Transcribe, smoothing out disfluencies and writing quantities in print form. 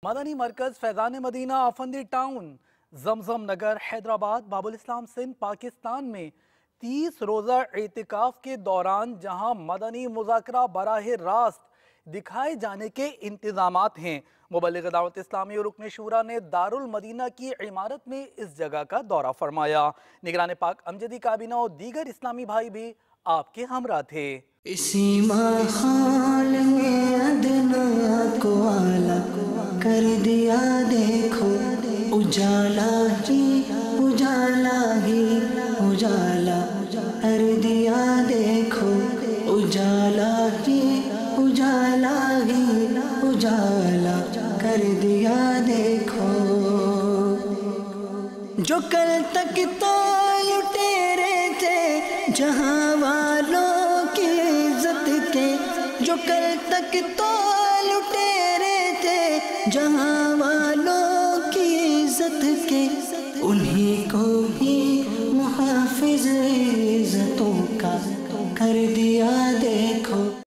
مدنی مرکز فیضان مدینہ افندی ٹاؤن زمزم نگر حیدرآباد باب الاسلام سندھ پاکستان میں 30 روزہ اعتکاف کے دوران جہاں مدنی مذاکرہ براہ راست دکھائے جانے کے انتظامات ہیں، مبلغ دعوت اسلامی اور رکن شورا نے دارالمدینہ کی عمارت میں اس جگہ کا دورہ فرمایا۔ نگران پاک امجدی کابینہ اور دیگر اسلامی بھائی بھی آپ کے ہمراہ تھے۔ اسی ماحول میں ادنا کو اعلیٰ کر دیا، دیکھو اجالا ہی اجالا ہی اجالا کر دیا، دیکھو اجالا ہی اجالا ہی اجالا کر دیا، دیکھو جو کل تک تو لٹیرے تھے جہاں والوں کی عزت کے، جو کل تک تو لٹیرے تھے جہاں والوں کی عزت کے، انہی کو ہی محافظ عزتوں کا کر دیا، دیکھو